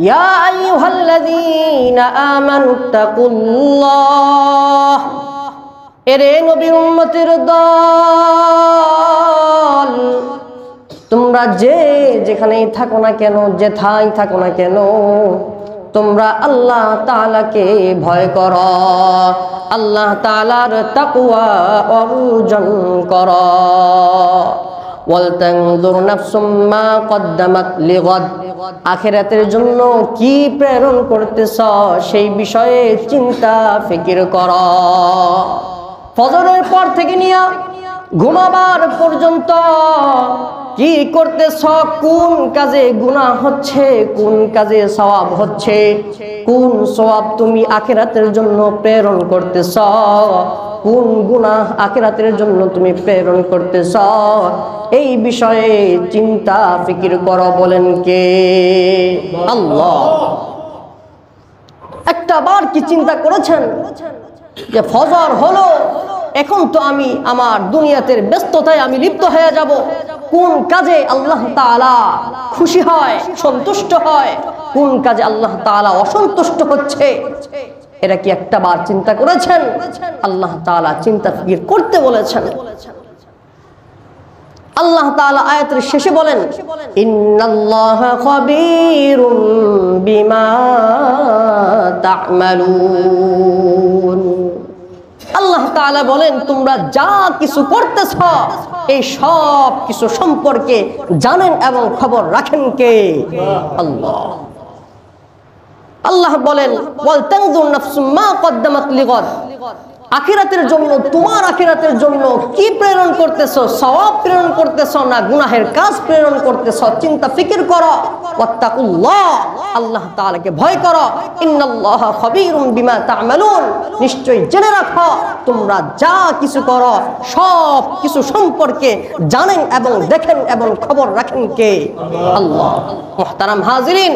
ইয়া আইয়ুহাল্লাযীনা আমানুত্তাকুল্লাহ, এরে নবীর উম্মতের দল, তোমরা যেখানেই থাকো না কেন, যেথায় থাকো না কেন, তোমরা আল্লাহ তাআলাকে ভয় করো, আল্লাহ তাআলার তাকওয়া অর্জন করো। ওয়ালতানজুর নাফসুম মা কদ্দামাত লিগাদ, আখিরাতের জন্য কি প্রেরণ করতেছ সেই বিষয়ে চিন্তা ফিকির করো। ফজরের পর থেকে নিয়ে ঘুমাবার পর্যন্ত কি করতেছ, কোন কাজে গুনাহ হচ্ছে, কোন কাজে সওয়াব হচ্ছে, কোন সওয়াব তুমি আখিরাতের জন্য প্রেরণ করতেছ, কোন গুনাহ আখিরাতের জন্য তুমি প্রেরণ করতেছ, এই বিষয়ে চিন্তা ফিকির করো। বলেন কে? আল্লাহ। একটা বার কি চিন্তা করেছেন যে ফজর হলো, এখন তো আমি আমার দুনিয়াতে ব্যস্ততায় আমি লিপ্ত হয়ে যাব, কোন কাজে আল্লাহ তাআলা খুশি হয়, সন্তুষ্ট হয়, কোন কাজে আল্লাহ তাআলা অসন্তুষ্ট হচ্ছে, এটা কি একটা বার চিন্তা করেছেন? আল্লাহ তাআলা চিন্তা ফিকির করতে বলেছেন। আল্লাহ তাআলা আয়াতের শেষে বলেন, ইন্নাল্লাহা খাবীরুম বিমা তা'মালুন। আল্লাহ তাআলা বলেন, তোমরা যা কিছু করতেছ এই সব কিছু সম্পর্কে জানেন এবং খবর রাখেন কে? আল্লাহ। আল্লাহ বলেন, ওয়াল তানজুর নাফসুম মা কদ্দামাত লিগাদ, আখিরাতের জন্য, তোমার আখিরাতের জন্য কি প্রেরণ করতেছো, সওয়াব প্রেরণ করতেছো না গুনাহের কাজ প্রেরণ করতেছো, চিন্তা ফিকির করো। ওয়াত্তাকুল্লাহ, আল্লাহ তাআলাকে ভয় করো। ইন্নাল্লাহা খাবীরুম বিমা তা'মালুন, নিশ্চয়ই জেনে রাখো তোমরা যা কিছু করো সব কিছু সম্পর্কে জানেন এবং দেখেন এবং খবর রাখেন কে? আল্লাহ। মুহতারাম হাজিরিন,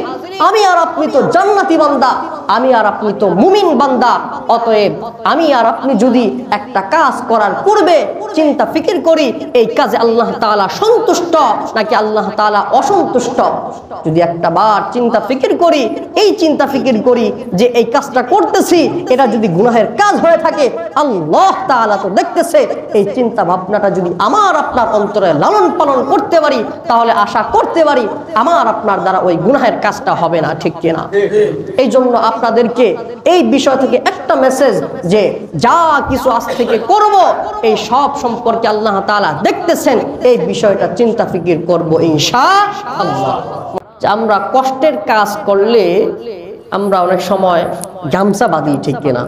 আমি আর আপনি তো জান্নাতি বান্দা, আমি আর আপনি তো মুমিন বান্দা। অতএব আমি আর আপনি যদি একটা কাজ করার পূর্বে চিন্তা ফিকির করি এই কাজে আল্লাহ তাআলা সন্তুষ্ট নাকি আল্লাহ তাআলা অসন্তুষ্ট, যদি একটা বার চিন্তা ফিকির করি, এই চিন্তা ফিকির করি যে এই কাজটা করতেছি এটা যদি গুনাহের কাজ হয়ে থাকে আল্লাহ তাআলা তো দেখতেছে, এই চিন্তা ভাবনাটা যদি আমার আপনার অন্তরে লালন পালন করতে পারি তাহলে আশা করতে পারি আমার আপনার দ্বারা ওই গুনাহের কাজটা হবে না, ঠিক কিনা? এই জন্য আপনাদেরকে এই বিষয় থেকে একটা মেসেজ, যে যা কিছু আজ থেকে করব এই সব সম্পর্কে আল্লাহ তাআলা দেখতেছেন, এই বিষয়টা চিন্তা ফিকির করব ইনশাআল্লাহ। আমরা কষ্টের কাজ করলে আমরা অনেক সময় গামছা বাঁধি, ঠিক কিনা?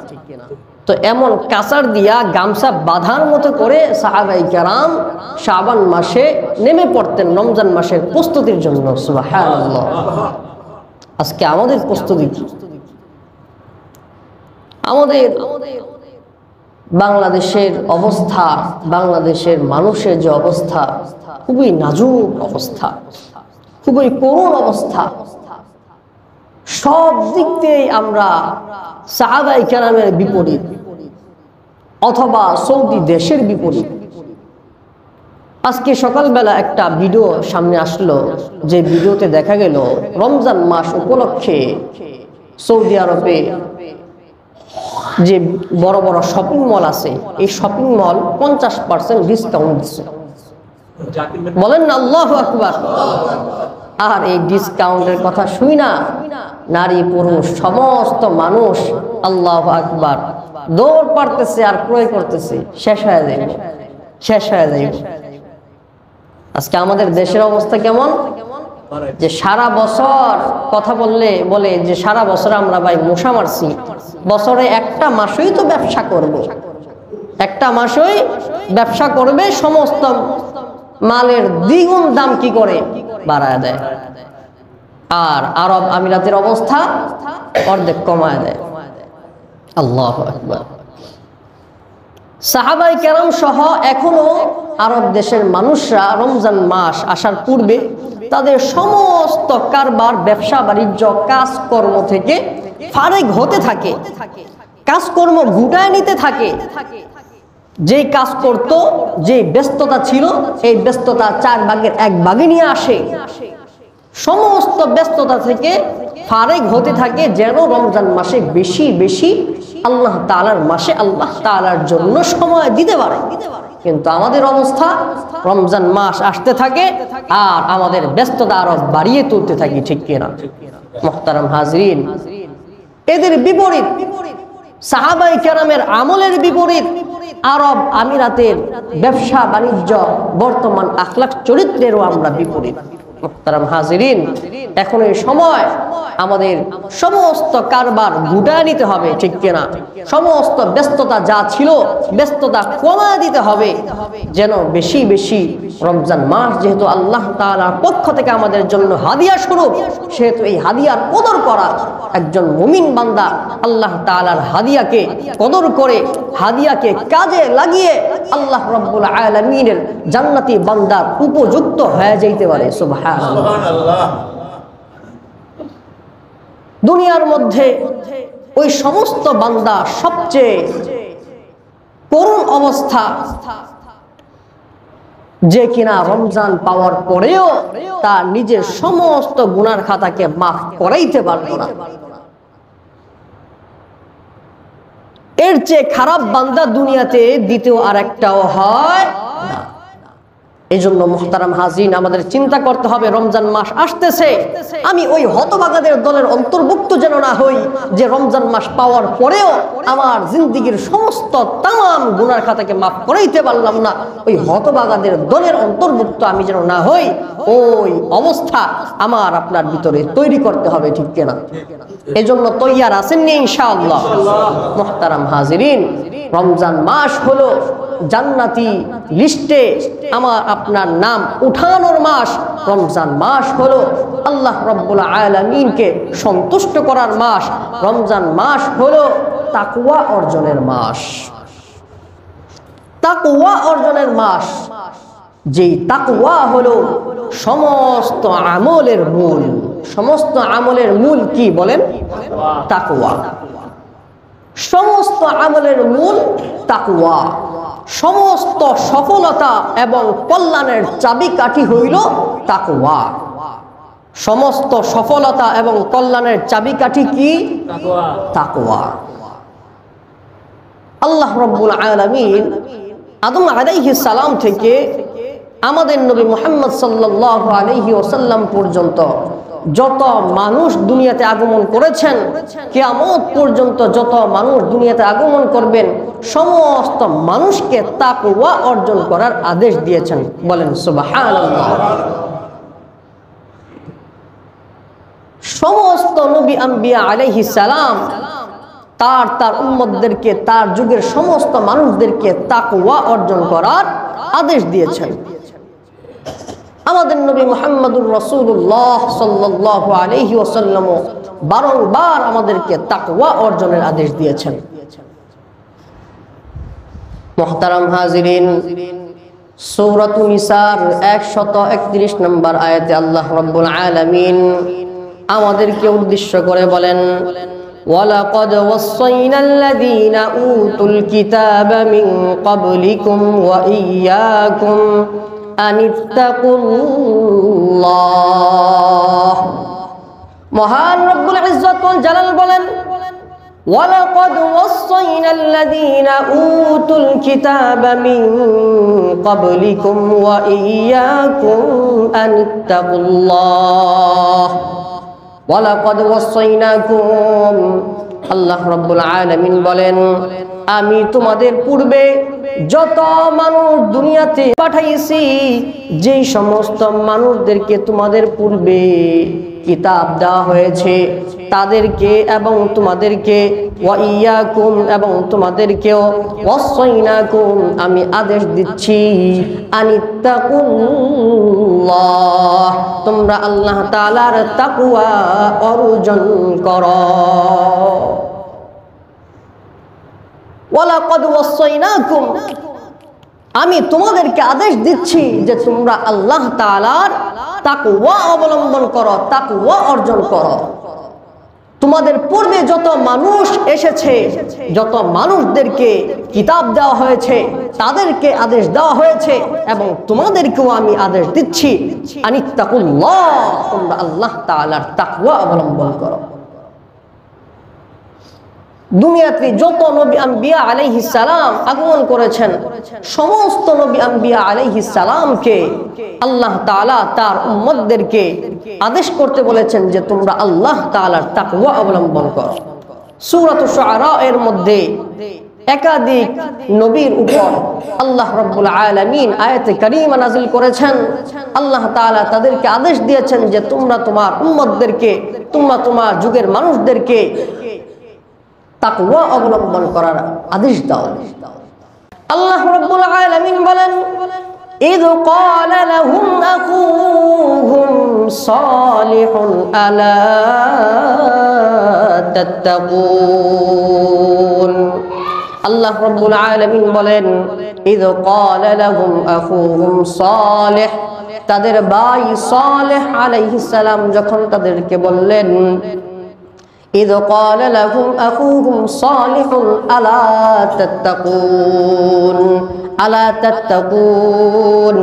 তো এমন কাঁচার দিয়া গামছা বাঁধার মতো করে সাহাবায়ে কেরাম শাবান মাসে নেমে পড়তেন রমজান মাসের প্রস্তুতির জন্য। সুবহানাল্লাহ। আজকে আমাদের প্রস্তুতি কি? আমাদের বাংলাদেশের অবস্থা, বাংলাদেশের মানুষের যে অবস্থা, খুবই নাজুক অবস্থা, খুবই করুণ অবস্থা। সব দিক দিয়ে আমরা সাহাবায়ে কেরামের বিপরীত অথবা সৌদি দেশের বিপরীত। আজকে সকালবেলা একটা ভিডিও সামনে আসলো, যে ভিডিওতে দেখা গেল রমজান মাস উপলক্ষে সৌদি আরবে যে বড় বড় শপিং মল আছে, এই শপিং মল 50% ডিসকাউন্ট দিচ্ছে। বলেন না আল্লাহু আকবার। আর এই ডিসকাউন্টের কথা শুই না নারী পুরুষ সমস্ত মানুষ আল্লাহু আকবার দৌড় পারতেছে আর ক্রয় করতেছে, শেষ হয়ে যাবে, শেষ হয়ে যাবে। আজকে আমাদের দেশের অবস্থা কেমন? যে সারা বছর কথা বলে যে সারা বছর আমরা ভাই মশা মারছি, বছরে একটা মাসই তো ব্যবসা করব, একটা মাসই ব্যবসা করবে, সমস্ত মালের দ্বিগুণ দাম কি করে বাড়ায় দেয়। আর আরব আমিরাতের অবস্থা অর্ধেক কমায় দেয়। আল্লাহু আকবার। সাহাবায়ে কেরাম সহ এখনো আরব দেশের মানুষরা রমজান মাস আসার পূর্বে তাদের সমস্ত কারবার, ব্যবসা বাণিজ্য, কাজকর্ম থেকে ফারেক হতে থাকে, কাজকর্ম গুটায় নিতে থাকে। যে কাজ করত, যে ব্যস্ততা ছিল, এই ব্যস্ততা 4 ভাগের 1 ভাগে নিয়ে আসে। সমস্ত ব্যস্ততা থেকে ফারেক হতে থাকে, যেন রমজান মাসে বেশি বেশি আল্লাহ তাআলার মাসে আল্লাহ তাআলার জন্য সময় দিতে পারে। কিন্তু আমাদের অবস্থা, রমজান মাস আসতে থাকে আর আমাদের ব্যস্ততা আরো বাড়িয়ে তুলতে থাকি, ঠিক কিনা? মুহতারাম হাজরিন, এদের বিপরীত সাহাবায়ে কেরামের আমলের বিপরীত আরব আমিরাতের ব্যবসা বাণিজ্য, বর্তমান আখলাক চরিত্রেরও আমরা বিপরীত। মুহতারাম হাজিরিন, এখন এই সময় আমাদের সমস্ত কারবার গুটায় নিতে হবে, ঠিক কিনা? সমস্ত ব্যস্ততা যা ছিল ব্যস্ততা কমায় দিতে হবে, যেন বেশি বেশি রমজান মাস যেহেতু আল্লাহ তাআলার পক্ষ থেকে আমাদের জন্য হাদিয়া স্বরূপ, সেহেতু এই হাদিয়ার কদর করা একজন মুমিন বান্দা আল্লাহ তাআলার হাদিয়াকে কদর করে হাদিয়াকে কাজে লাগিয়ে আল্লাহ রাব্বুল আলামিনের জান্নাতি বান্দার উপযুক্ত হয়ে যাইতে পারে। সুবহানাল্লাহ। দুনিয়ার মধ্যে ওই সমস্ত বান্দা সবচেয়ে করুণ অবস্থা, যে কিনা রমজান পাওয়ার পরেও তার নিজের সমস্ত গুনার খাতাকে মাফ করাইতে পারল না। এর চেয়ে খারাপ বান্দা দুনিয়াতে দ্বিতীয় আর একটাও হয় না। এই জন্য মুহতারাম হাজিরিন, আমাদের চিন্তা করতে হবে, রমজান মাস আসতেছে, আমি ওই হতভাগাদের দলের অন্তর্ভুক্ত যেন না হই, যে রমজান মাস পাওয়ার পরেও আমার জিন্দিগির সমস্ত তাম গুনার খাতাকে মাফ করাইতে পারলাম না। ওই হতভাগাদের দলের অন্তর্ভুক্ত আমি যেন না হই, ওই অবস্থা আমার আপনার ভিতরে তৈরি করতে হবে, ঠিক কিনা? এই জন্য তৈয়ার আছেননি ইনশাআল্লাহ? মুহতারাম হাজিরিন, রমজান মাস হলো জান্নাতি লিস্টে আমার আপনার নাম উঠানোর মাস। রমজান মাস হলো আল্লাহ রাব্বুল আলামিনকে সন্তুষ্ট করার মাস। রমজান মাস হলো তাকওয়া অর্জনের মাস। তাকওয়া অর্জনের মাস, যেই তাকওয়া হলো সমস্ত আমলের মূল। সমস্ত আমলের মূল কি বলেন? তাকওয়া। সমস্ত আমলের মূল তাকওয়া। সমস্ত সফলতা এবং কল্যাণের চাবিকাঠি হইল তাকওয়া। সমস্ত সফলতা এবং কল্যাণের চাবিকাঠি কি? তাকওয়া। আল্লাহ রাব্বুল আলামিন আদম আলাইহিস সালাম থেকে আমাদের নবী মুহাম্মদ সাল্লাল্লাহু আলাইহি ওয়াসাল্লাম পর্যন্ত যত মানুষ দুনিয়াতে আগমন করেছেন, কিয়ামত পর্যন্ত যত মানুষ দুনিয়াতে আগমন করবেন, সমস্ত মানুষকে তাকওয়া অর্জন করার আদেশ দিয়েছেন। বলেন সুবহানাল্লাহ। সমস্ত নবী আম্বিয়া আলাইহিস সালাম তার উম্মতদেরকে, তার যুগের সমস্ত মানুষদেরকে তাকওয়া অর্জন করার আদেশ দিয়েছেন। আমাদের নবী মুহাম্মদুর রাসূলুল্লাহ সাল্লাল্লাহু আলাইহি ওয়াসাল্লাম বারংবার আমাদেরকে তাকওয়া অর্জনের আদেশ দিয়েছেন। মুহতারাম হাজিরিন, সূরাতুন নিসার 131 নম্বর আয়াতে আল্লাহ রাব্বুল আলামিন আমাদেরকে উদ্দেশ্য করে বলেন, ওয়ালাকাদ ওয়াসাইনাল লাযীনা উতুল কিতাবা মিন ক্বাবলিকুম ওয়া ইয়্যাকুম আনিত্তাকুল্লাহ। মহান রব্বুল ইজ্জত ওয়াল জালাল বলেন, ওয়ালাকাদ ওয়াসাইনাল লাযীনা উতুল কিতাবা মিন ক্বাবলিকুম ওয়া ইয়্যাকুম আনিত্তাকুল্লাহ। ওয়ালাকাদ ওয়াসাইনাকুম, আল্লাহ রাব্বুল আলামিন বলেন, আমি তোমাদের পূর্বে যত মানুষ দুনিয়াতে পাঠাইছি, যেই সমস্ত মানুষদেরকে তোমাদের পূর্বে কিতাব দেওয়া হয়েছে, তাদেরকে এবং তোমাদেরকে, ওয়া ইয়্যাকুম এবং তোমাদেরকেও, ওয়াসাইনাকুম আমি আদেশ দিচ্ছি, আনিত্তাকুল্লাহ তোমরা আল্লাহ তাআলার তাকওয়া অর্জন করো। ওয়ালাকাদ ওয়াসাইনাকুম আমি তোমাদেরকে আদেশ দিচ্ছি যে তোমরা আল্লাহ তাআলার তাকওয়া অবলম্বন করো, তাকওয়া অর্জন করো। তোমাদের পূর্বে যত মানুষ এসেছে, যত মানুষদেরকে কিতাব দেওয়া হয়েছে, তাদেরকে আদেশ দেওয়া হয়েছে এবং তোমাদেরকেও আমি আদেশ দিচ্ছি, আনিত্তাকুল্লাহ, তোমরা আল্লাহ তাআলার তাকওয়া অবলম্বন করো। দুনিয়াতে যত নবী আম্বিয়া আলাইহিস সালাম আগমন করেছেন, সমস্ত নবী আম্বিয়া আলাইহিস সালামকে আল্লাহ তাআলা তার উম্মতদেরকে আদেশ করতে বলেছেন যে তোমরা আল্লাহ তাআলার তাকওয়া অবলম্বন করো। সূরাতুশ শুআরা এর মধ্যে একাধিক নবীর উপর আল্লাহ রাব্বুল আলামিন আয়াতে কারীমা নাযিল করেছেন। আল্লাহ তাআলা তাদেরকে আদেশ দিয়েছেন যে তোমরা তোমার উম্মতদেরকে, তোমরা তোমার যুগের মানুষদেরকে তাকওয়া অবলম্বন করার আদেশ দাও। আল্লাহ রাব্বুল আলামিন বলেন, إذ قال لهم أخوهم صالح ألا تتقون। আল্লাহ রাব্বুল আলামিন বলেন, إذ قال لهم أخوهم صالح, তাদের ভাই সালেহ আলাইহিস সালাম যখন তাদেরকে বললেন, إذ قال لهم أخوهم صالح ألا تتقون, ألا تتقون,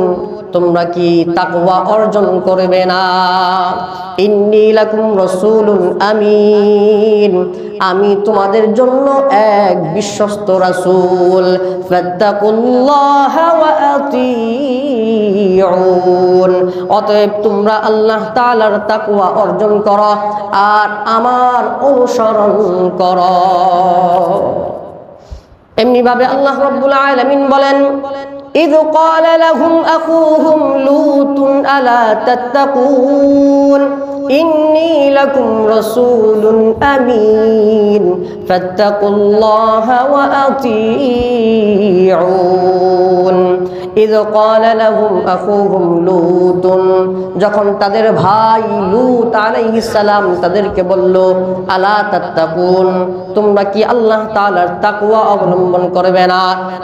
তোমরা কি তাকওয়া অর্জন করবে না? ইন্নী লাকুম রাসূলুন আমিন, আমি তোমাদের জন্য এক বিশ্বস্ত রাসূল। ফাত্তাকুল্লাহা ওয়া আতিউন, অতএব তোমরা আল্লাহ তাআলার তাকওয়া অর্জন করো আর আমার অনুসরণ করো। এমনি ভাবে আল্লাহ রাব্বুল আলামিন বলেন, إذ قال لهم أخوهم لوط ألا تتقون إني لكم رسول أمين فاتقوا الله وأطيعون إذ قال لهم أخوهم لوط, যখন তাদের ভাই লূত আলাইহিস সালাম তাদেরকে বলল, আলা তাত্তাকুন, তোমরা কি আল্লাহ তাআলার তাকওয়া অবলম্বন করবে না?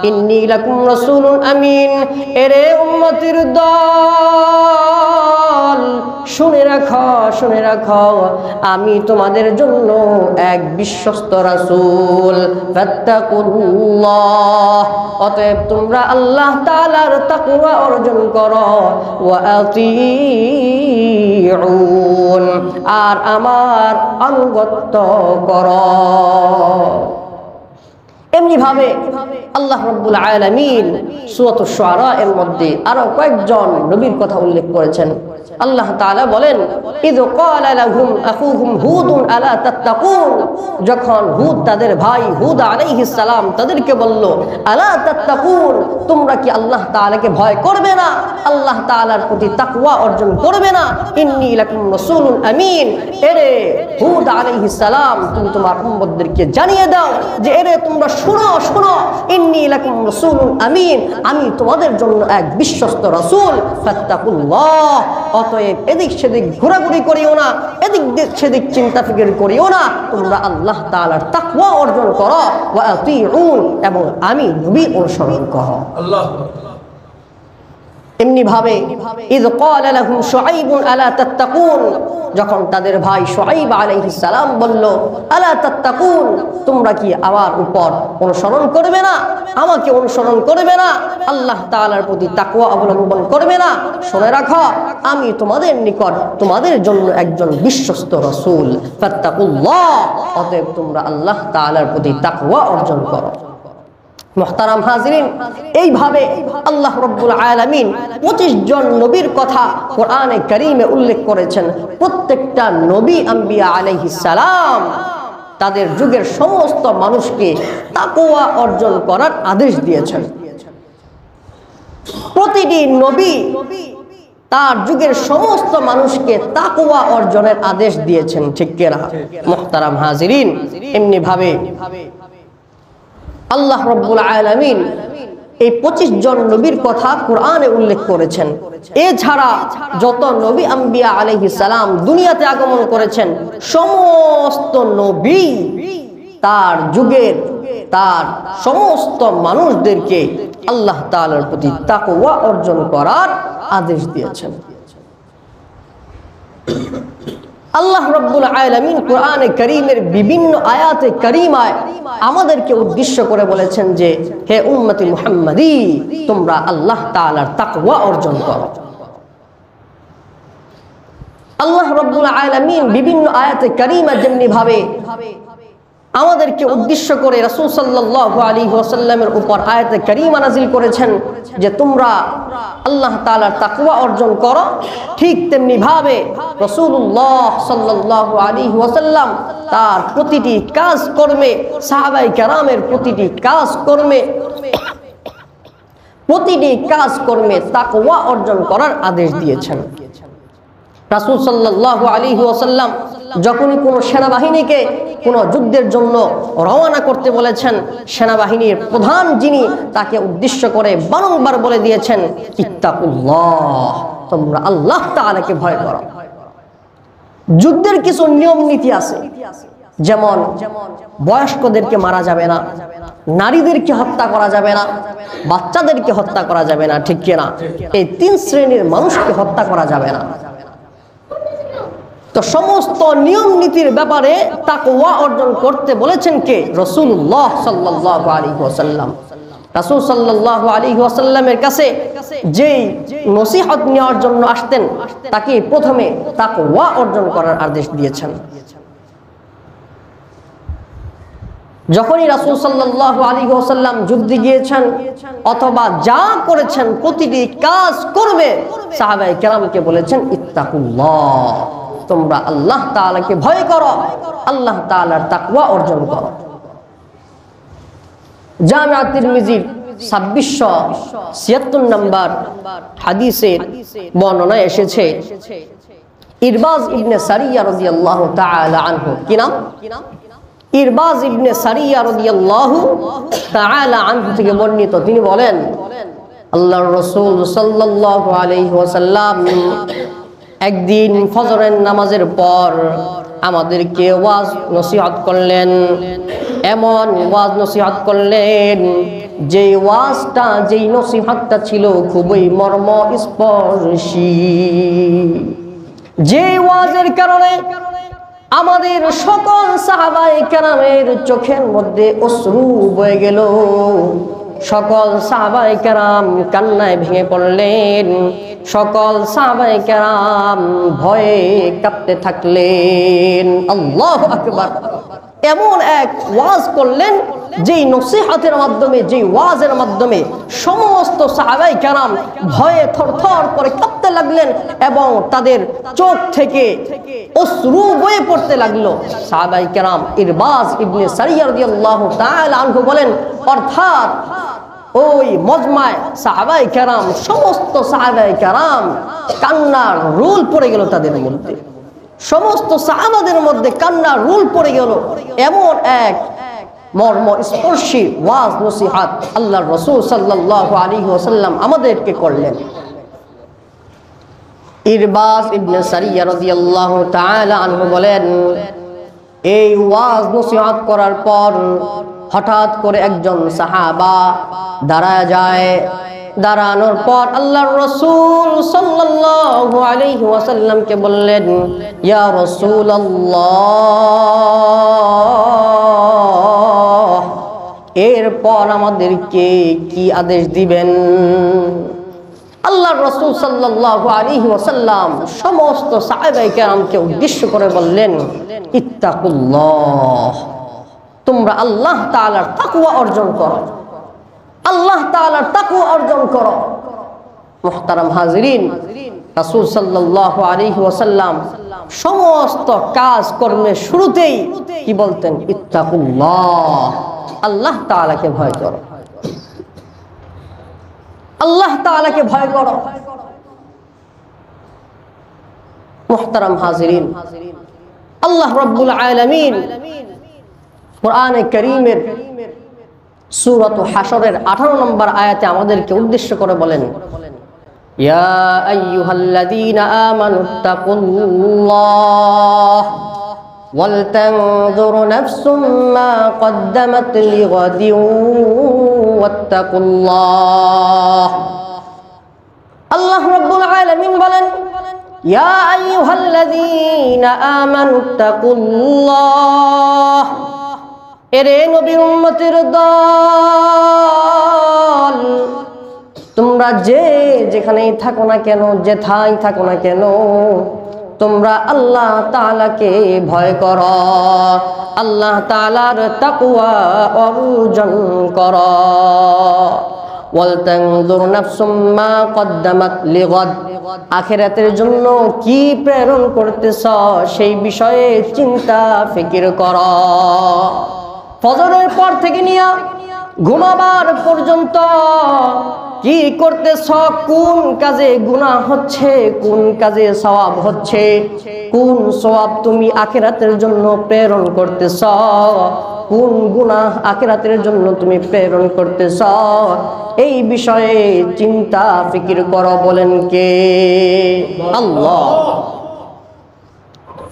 ইন্নী লাকুম রাসূলুন আমিন, এরে উম্মতের দল, শুনে রাখো, শুনে রাখো, আমি তোমাদের জন্য এক বিশ্বস্ত রাসূল। ফাত্তাকুল্লাহ, অতএব তোমরা আল্লাহ তাআলার তাকওয়া অর্জন করো। ওয়া আতিউন, আর আমার আনুগত্য করো। এমনি ভাবে আল্লাহ রাব্বুল আলামিন সূরাতুশ শুআরা এর মধ্যে আরো কয়েকজন নবীর কথা উল্লেখ করেছেন। আল্লাহ তাআলা বলেন, ইয ক্বালা লাহুম আখুহুম হুদুন আলা তাত্তাকুন, যখন হুদ তাদের ভাই হুদ আলাইহিস সালাম তাদেরকে বলল, আলা তাত্তাকুন, তোমরা কি আল্লাহ তাআলাকে ভয় করবে না, আল্লাহ তাআলার প্রতি তাকওয়া অর্জন করবে না? ইন্নী লাকুম রাসূলুন আমিন, এরে হুদ আলাইহিস সালাম তুমি তোমার উম্মতদেরকে জানিয়ে দাও যে এরে তোমরা শুনো, শুনো, ইন্নী লাকুম রাসূলুন আমিন, আমি তোমাদের জন্য এক বিশ্বস্ত রাসূল। ফাত্তাকুল্লাহ, অতএব এদিক সেদিক ঘোরাঘুরি করিও না, এদিক সেদিক চিন্তা ফিকির করিও না, তোমরা আল্লাহ তাআলার তাকওয়া অর্জন করো। ওয়া আতিউন, এবং আমি নবী অনুসরণ করো। আল্লাহ। এমনি ভাবে ইয ক্বালা লাহুম শুআইবুন আলা তাত্তাকুন, যখন তাদের ভাই শুআইব আলাইহিস সালাম বলল, আলা তাত্তাকুন, তোমরা কি আমার উপর অনুসরণ করবে না, আমাকে অনুসরণ করবে না, আল্লাহ তাআলার প্রতি তাকওয়া অবলম্বন করবে না? শুনে রাখো, আমি তোমাদের নিকট তোমাদের জন্য একজন বিশ্বস্ত রাসূল। ফাত্তাকুল্লাহ, অতএব তোমরা আল্লাহ তাআলার প্রতি তাকওয়া অর্জন করো। মুহতারাম হাজিরিন, এইভাবে আল্লাহ রাব্বুল আলামিন 25 জন নবীর কথা কোরআনে কারীমে উল্লেখ করেছেন। প্রত্যেকটা নবী আম্বিয়া আলাইহিস সালাম তাদের যুগের সমস্ত মানুষকে তাকওয়া অর্জন করার আদেশ দিয়েছেন। প্রতিটি নবী তার যুগের সমস্ত মানুষকে তাকওয়া অর্জনের আদেশ দিয়েছেন, ঠিক কি না মুহতারাম হাজিরিন? এমনি ভাবে আল্লাহ রাব্বুল আলামিন এই 25 জন নবীর কথা কোরআনে উল্লেখ করেছেন। এছাড়া যত নবী আম্বিয়া আলাইহিস সালাম দুনিয়াতে আগমন করেছেন, সমস্ত নবী তার যুগের তার সমস্ত মানুষদেরকে আল্লাহ তাআলার প্রতি তাকওয়া অর্জন করার আদেশ দিয়েছেন। আল্লাহ রাব্বুল আলামিন কোরআনে কারীমের বিভিন্ন আয়াতে কারীমায় আমাদেরকে উদ্দেশ্য করে বলেছেন যে হে উম্মতি মুহাম্মাদি, তোমরা আল্লাহ তাআলার তাকওয়া অর্জন করো। আল্লাহ রাব্বুল আলামিন বিভিন্ন আয়াতে কারীমা যেমনি ভাবে আমাদেরকে উদ্দেশ্য করে রাসূল সাল্লাল্লাহু আলাইহি ওয়াসাল্লামের উপর আয়াতে কারীমা নাযিল করেছেন যে তোমরা আল্লাহ তাআলার তাকওয়া অর্জন করো, ঠিক তেমনি ভাবে রাসূলুল্লাহ সাল্লাল্লাহু আলাইহি ওয়াসাল্লাম তার প্রতিটি কাজ কর্মে, সাহাবায়ে কেরামের প্রতিটি কাজ কর্মে তাকওয়া অর্জন করার আদেশ দিয়েছেন। রাসূল সাল্লাল্লাহু আলাইহি ওয়াসাল্লাম যখনই কোনো সেনাবাহিনীকে কোনো যুদ্ধের জন্য রওনা করতে বলেছেন, সেনাবাহিনীর প্রধান যিনি তাকে উদ্দেশ্য করে বারংবার বলে দিয়েছেন ইত্তাকুল্লাহ, তোমরা আল্লাহ তাআলাকে ভয় করো। যুদ্ধের কিছু নিয়ম নীতি আছে, যেমন বয়স্কদেরকে মারা যাবে না, নারীদেরকে হত্যা করা যাবে না, বাচ্চাদেরকে হত্যা করা যাবে না, ঠিক কিনা? এই তিন শ্রেণীর মানুষকে হত্যা করা যাবে না। তো সমস্ত নিয়ম নীতির ব্যাপারে তাকওয়া অর্জন করতে বলেছেন কে? রাসূলুল্লাহ সাল্লাল্লাহু আলাইহি ওয়াসাল্লাম। রাসূল সাল্লাল্লাহু আলাইহি ওয়াসাল্লামের কাছে যেই নসিহত নেওয়ার জন্য আসতেন তাকে প্রথমে তাকওয়া অর্জন করার আদেশ দিয়েছেন। যখনই রাসূল সাল্লাল্লাহু আলাইহি ওয়াসাল্লাম যুদ্ধে গিয়েছেন অথবা যা করেছেন প্রতিটি কাজ করবে সাহাবায়ে কেরামকে বলেছেন ইত্তাকুল্লাহ, তোমরা আল্লাহ তাআলাকে ভয় করো, আল্লাহ তাআলার তাকওয়া অর্জন করো। জামিআত তিরমিজির 2676 নম্বর হাদিসের বর্ণনায় এসেছে ইরবাজ ইবনে সারিয়া রাদিয়াল্লাহু তাআলা আনহু, কি নাম? ইরবাজ ইবনে সারিয়া রাদিয়াল্লাহু তাআলা আনহু থেকে বর্ণিত, তিনি বলেন আল্লাহর রাসূল সাল্লাল্লাহু আলাইহি ওয়াসাল্লাম একদিন ফজরের নামাজের পর আমাদেরকে ওয়াজ নসিহত করলেন, এমন ওয়াজ নসিহত করলেন যে ওয়াজটা, যেই নসিহতটা ছিল খুবই মর্মস্পর্শী, যে ওয়াজের কারণে আমাদের সকল সাহাবায়ে কেরামের চোখের মধ্যে অশ্রু বয়ে গেল। সকল সাহাবায়ে কেরাম কান্নায় ভেঙে পড়লেন, সকল সাহাবায়ে কেরাম ভয়ে কাঁপতে থাকলেন। আল্লাহু আকবার। এমন এক ওয়াজ করলেন যেই নসিহতের মাধ্যমে, যেই ওয়াজের মাধ্যমে সমস্ত সাহাবায়ে কেরাম ভয়ে থরথর করে কাঁপতে লাগলেন এবং তাদের চোখ থেকে অশ্রু বয়ে পড়তে লাগলো। সাহাবায়ে কেরাম ইরবাজ ইবনে সারিয়া রাদিয়াল্লাহু তাআলা আনহু বলেন, অর্থাৎ ওই মজমায় সাহাবায়ে কেরাম, সমস্ত সাহাবায়ে কেরাম কান্নার রোল পড়ে গেল তাদের মধ্যে, সমস্ত সাহাবাদের মধ্যে কান্নার রোল পড়ে গেল। এমন এক মর্মস্পর্শী ওয়াজ নসিহত আল্লাহর রাসূল সাল্লাল্লাহু আলাইহি ওয়াসাল্লাম আমাদেরকে করলেন। ইরবাজ ইবনে সারিয়া রাদিয়াল্লাহু তাআলা আনহু বলেন, এই ওয়াজ নসিহত করার পর হঠাৎ করে একজন সাহাবা দাঁড়ায় যায়। দাঁড়ানোর পর আল্লাহর রাসূল সাল্লাল্লাহু আলাইহি ওয়াসাল্লামকে বললেন, ইয়া রাসূলুল্লাহ, এরপর আমাদেরকে কি আদেশ দিবেন? আল্লাহর রাসূল সাল্লাল্লাহু আলাইহি ওয়াসাল্লাম সমস্ত সাহাবায়ে কেরামকে উদ্দেশ্য করে বললেন, ইত্তাকুল্লাহ, তোমরা আল্লাহ তাআলার তাকওয়া অর্জন করো, আল্লাহ তাআলার তাকওয়া অর্জন করো। মুহতারাম হাজিরিন, রাসূল সাল্লাল্লাহু আলাইহি ওয়াসাল্লাম সমস্ত কাজ কর্মের শুরুতেই কি বলতেন? ইত্তাকুল্লাহ, আল্লাহ তাআলাকে ভয় করো, আল্লাহ তাআলাকে ভয় করো। মুহতারাম হাজিরিন, আল্লাহ রাব্বুল আলামিন কোরআনে কারীমের সূরাত হাশরের 18 নম্বর আয়াতে আমাদেরকে উদ্দেশ্য করে বলেন, ইয়া আইয়ুহাল্লাযীনা আমানুত্তাকুল্লাহ ওয়াল তানজুর নাফসুম মা কদ্দামাত লিগাদিন ওয়াত্তাকুল্লাহ। আল্লাহ রাব্বুল আলামিন বলেন, ইয়া আইয়ুহাল্লাযীনা আমানুত্তাকুল্লাহ, এরে নবীর উম্মতের দল, তোমরা যে যেখানেই থাকো না কেন, যেথায় থাকো না কেন, তোমরা আল্লাহ তাআলাকে ভয় করো, আল্লাহ তাআলার তাকওয়া অর্জন করো। ওয়ালতানজুর নাফসুম মা কদ্দামাত লিগাদ, আখিরাতের জন্য কি প্রেরণ করতেছ সেই বিষয়ে চিন্তা ফিকির করো। ফজরের পর থেকে নিয়ে ঘুমাবার পর্যন্ত কি করতেছ, কোন কাজে গুনাহ হচ্ছে, কোন কাজে সওয়াব হচ্ছে, কোন সওয়াব তুমি আখিরাতের জন্য প্রেরণ করতেছ, কোন গুনাহ আখিরাতের জন্য তুমি প্রেরণ করতেছ, এই বিষয়ে চিন্তা ফিকির করো। বলেন কে? আল্লাহ।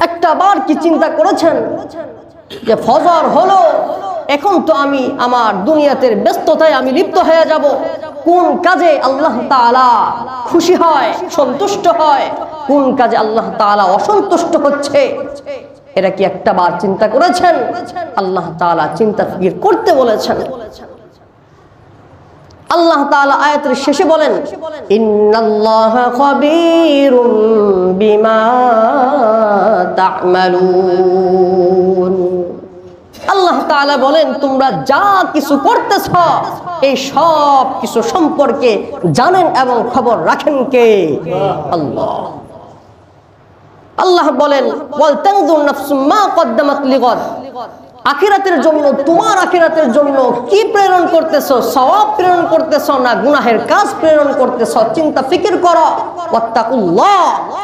একটা বার কি চিন্তা করেছেন যে ফজর হলো, এখন তো আমি আমার দুনিয়াতে ব্যস্ততায় আমি লিপ্ত হয়ে যাব, কোন কাজে আল্লাহ তাআলা খুশি হয়, সন্তুষ্ট হয়, কোন কাজে আল্লাহ তাআলা অসন্তুষ্ট হচ্ছে, এটা কি একটা বার চিন্তা করেছেন? আল্লাহ তাআলা চিন্তা ফিকির করতে বলেছেন। আল্লাহ তাআলা আয়াতের শেষে বলেন, ইন্নাল্লাহা খাবীরুম বিমা তা'মালুন। আল্লাহ তাআলা বলেন, তোমরা যা কিছু করতেছ এই সব কিছু সম্পর্কে জানেন এবং খবর রাখেন কে? আল্লাহ। আল্লাহ বলেন, ওয়াল তানজুর নাফসুম মা কদ্দামাত লিগাদ, আখিরাতের জন্য, তোমার আখিরাতের জন্য কি প্রেরণ করতেছ, সওয়াব প্রেরণ করতেছ না গুনাহের কাজ প্রেরণ করতেছ, চিন্তা ফিকির করো। ওয়াত্তাকুল্লাহ,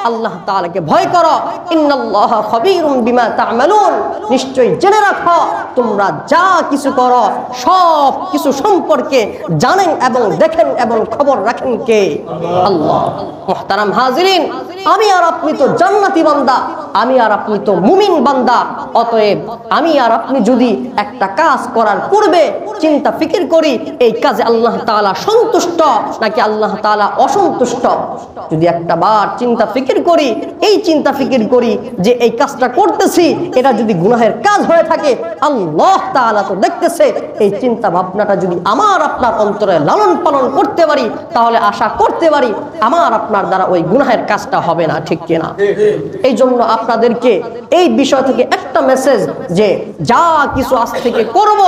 আল্লাহ তাআলাকে ভয় করো। ইন্নাল্লাহা খাবীরুম বিমা তা'মালুন, নিশ্চয়ই জেনে রাখো তোমরা যা কিছু করো সব কিছু সম্পর্কে জানেন এবং দেখেন এবং খবর রাখেন কে? আল্লাহ। মুহতারাম হাজিরিন, আমি আর আপনি তো জান্নাতি বান্দা, আমি আর আপনি তো মুমিন বান্দা। অতএব আমি আর আপনি যদি একটা কাজ করার পূর্বে চিন্তা ফিকির করি এই কাজে আল্লাহ তাআলা সন্তুষ্ট নাকি আল্লাহ তাআলা অসন্তুষ্ট, যদি একটা বার চিন্তা ফিকির করি, এই চিন্তা ফিকির করি যে এই কাজটা করতেছি এটা যদি গুনাহের কাজ হয়ে থাকে আল্লাহ তাআলা তো দেখতেছে, এই চিন্তা ভাবনাটা যদি আমার আপনার অন্তরে লালন পালন করতে পারি তাহলে আশা করতে পারি আমার আপনার দ্বারা ওই গুনাহের কাজটা হবে না। ঠিক কিনা? এই জন্য আপনাদেরকে এই বিষয় থেকে একটা মেসেজ, যে যা কিছু আজ থেকে করব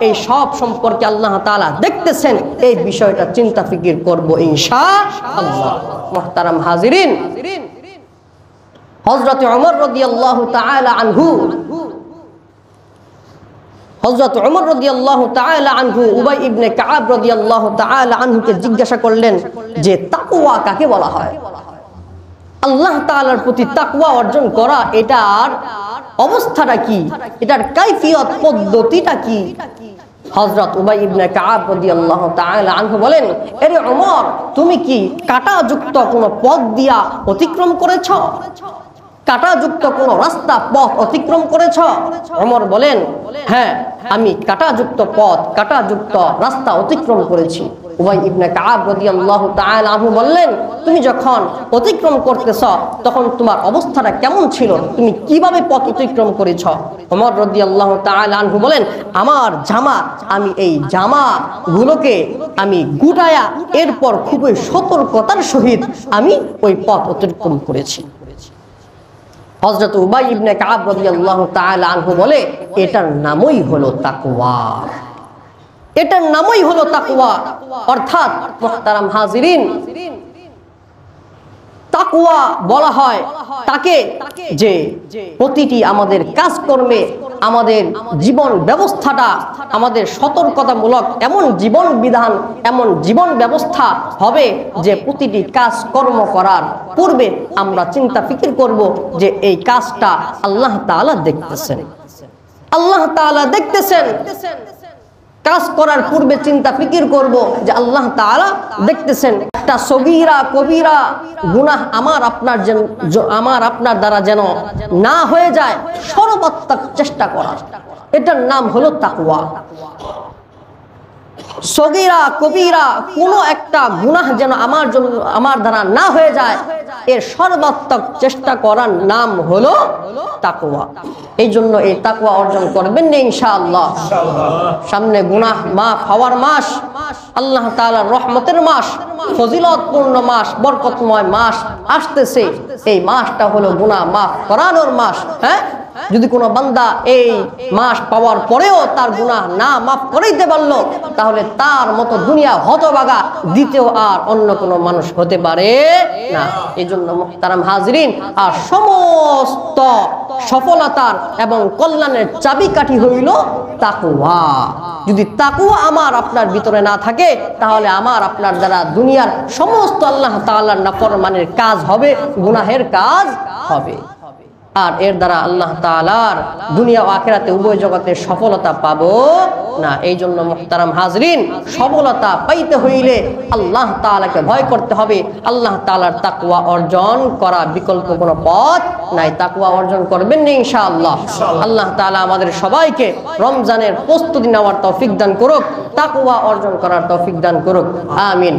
এই সব সম্পর্কে আল্লাহ তাআলা দেখতেছেন, এই বিষয়টা চিন্তা ফিকির করব ইনশাআল্লাহ। মুহতারাম হাজিরিন, হযরত ওমর রাদিয়াল্লাহু তাআলা আনহু, হযরত ওমর রাদিয়াল্লাহু তাআলা আনহু উবাই ইবনে কাব রাদিয়াল্লাহু তাআলা আনহুকে জিজ্ঞাসা করলেন যে তাকওয়া কাকে বলা হয়? আল্লাহ তাআলার প্রতি তাকওয়া অর্জন করা, এটার অবস্থাটা কি, এটার কাইফিয়ত পদ্ধতিটা কি? হযরত উবাই ইবনে কাব রাদিয়াল্লাহু তাআলা আনহু বলেন, আরে ওমর, তুমি কি কাঁটাযুক্ত কোনো পথ দিয়া অতিক্রম করেছ? কাঁটাযুক্ত কোনো রাস্তা পথ অতিক্রম করেছ? ওমর বলেন, হ্যাঁ, আমি কাঁটাযুক্ত পথ, কাঁটাযুক্ত রাস্তা অতিক্রম করেছি। উবাই ইবনে কাব রাদিয়াল্লাহু তাআলা আনহু বললেন, তুমি যখন অতিক্রম করতেছ তখন তোমার অবস্থাটা কেমন ছিল, তুমি কিভাবে পথ অতিক্রম করেছ? ওমর রাদিয়াল্লাহু তাআলা আনহু বলেন, আমার জামা, আমি এই জামা গুলোকে আমি গুটায়া এরপর খুবই সতর্কতার সহিত আমি ওই পথ অতিক্রম করেছি। হযরত উবাই ইবনে কাব রাদিয়াল্লাহু তাআলা আনহু বলে, এটার নামই হলো তাকওয়া, এটার নামই হলো তাকওয়া। অর্থাৎ মুহতারাম হাজিরিন, তাকওয়া বলা হয় তাকে যে প্রতিটি আমাদের কাজকর্মে, আমাদের জীবন ব্যবস্থাটা, আমাদের সতর্কতামূলক এমন জীবন বিধান, এমন জীবন ব্যবস্থা হবে যে প্রতিটি কাজকর্ম করার পূর্বে আমরা চিন্তা ফিকির করব যে এই কাজটা আল্লাহ তাআলা দেখতেছেন, আল্লাহ তাআলা দেখতেছেন। কাজ করার পূর্বে চিন্তা ফিকির করব যে আল্লাহ তাআলা দেখতেছেন। একটা সগীরা কবিরা গুনাহ আমার আপনার দ্বারা যেন না হয়ে যায়, সর্বাত্মক চেষ্টা করা, এটার নাম হলো তাকওয়া। সগীরা কবিরা কোনো একটা গুনাহ যেন আমার দ্বারা না হয়ে যায়, এর সর্বাত্মক চেষ্টা করার নাম হলো তাকওয়া। এই জন্য এই তাকওয়া অর্জন করবেন না ইনশাআল্লাহ। সামনে গুনাহ মাফ হওয়ার মাস, আল্লাহ তাআলার রহমতের মাস, ফজিলতপূর্ণ মাস, বরকতময় মাস আসতেছে। এই মাসটা হলো গুনাহ মাফ করানোর মাস। হ্যাঁ, যদি কোনো বান্দা এই মাস পাওয়ার পরেও তার গুনাহ না মাফ করাইতে পারলো, তাহলে তার মতো দুনিয়া হতভাগা দ্বিতীয় আর অন্য কোনো মানুষ হতে পারে না। এই জন্য মুহতারাম হাজরিন, আর সমস্ত সফলতার এবং কল্যাণের চাবিকাঠি হইল তাকওয়া। যদি তাকওয়া আমার আপনার ভিতরে না থাকে, তাহলে আমার আপনার দ্বারা দুনিয়ার সমস্ত আল্লাহ তাআলার নাফরমানের কাজ হবে, গুনাহের কাজ হবে। আর এর দ্বারা আল্লাহ তাআলার দুনিয়া ও আখিরাতে উভয় জগতে সফলতা পাবো না। এই জন্য মুহতারাম হাজরিন, সফলতা পাইতে হইলে আল্লাহ তাআলাকে ভয় করতে হবে। আল্লাহ তাআলার তাকওয়া অর্জন করা বিকল্প কোনো পথ নাই। তাকওয়া অর্জন করবেন না ইনশাআল্লাহ। আল্লাহ তাআলা আমাদের সবাইকে রমজানের প্রস্তুতি নেওয়ার তৌফিক দান করুক, তাকওয়া অর্জন করার তৌফিক দান করুক। আমিন।